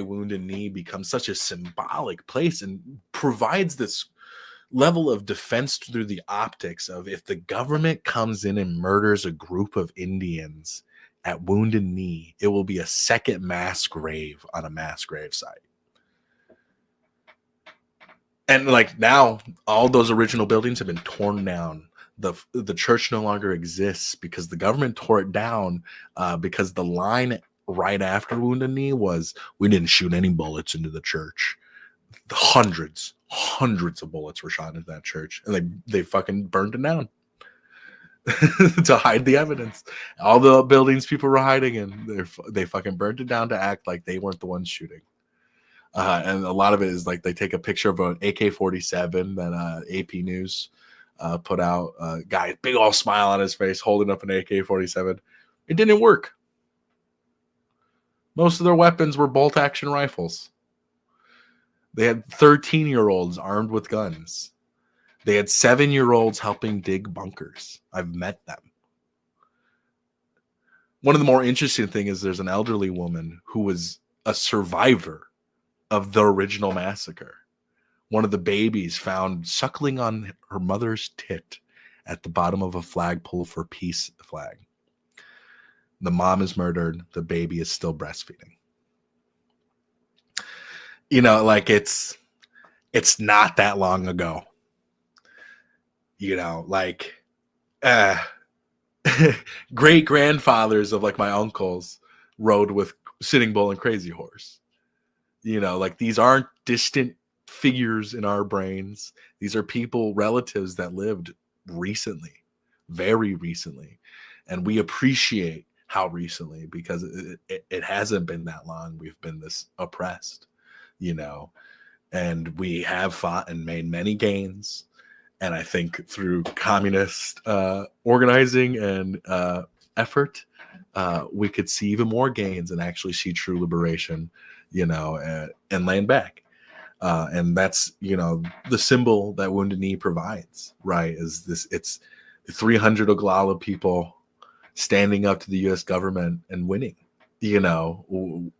Wounded Knee becomes such a symbolic place and provides this level of defense through the optics of if the government comes in and murders a group of Indians at Wounded Knee, it will be a second mass grave on a mass grave site. And like now, all those original buildings have been torn down. The church no longer exists because the government tore it down because the line right after Wounded Knee was, we didn't shoot any bullets into the church. Hundreds of bullets were shot into that church, and they fucking burned it down to hide the evidence. All the buildings people were hiding in, they fucking burned it down to act like they weren't the ones shooting. And a lot of it is like they take a picture of an AK-47 that AP News put out. Guy, big old smile on his face, holding up an AK-47. It didn't work. Most of their weapons were bolt-action rifles. They had 13-year-olds armed with guns. They had 7-year-olds helping dig bunkers. I've met them. One of the more interesting things is there's an elderly woman who was a survivor of the original massacre. One of the babies found suckling on her mother's tit at the bottom of a flagpole for peace flag. The mom is murdered. The baby is still breastfeeding. You know, like it's not that long ago. You know, like great grandfathers of like my uncles rode with Sitting Bull and Crazy Horse. You know, like these aren't distant figures in our brains. These are people, relatives that lived recently, very recently. And we appreciate how recently, because it hasn't been that long. We've been this oppressed, you know, and we have fought and made many gains. And I think through communist organizing and effort, we could see even more gains and actually see true liberation, you know, and land back. And that's, you know, the symbol that Wounded Knee provides, right? Is this, it's 300 Oglala people standing up to the U.S. government and winning. You know,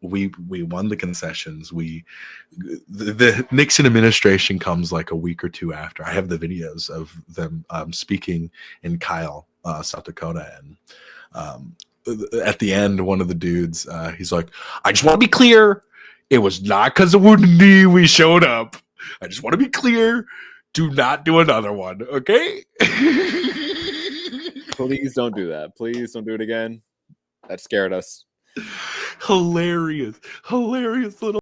we won the concessions. The Nixon administration comes like a week or two after. I have the videos of them speaking in Kyle, South Dakota, and at the end, one of the dudes, he's like, "I just want to be clear. It was not because of Wounded Knee we showed up. I just want to be clear. Do not do another one, okay?" Please don't do that. Please don't do it again. That scared us. Hilarious little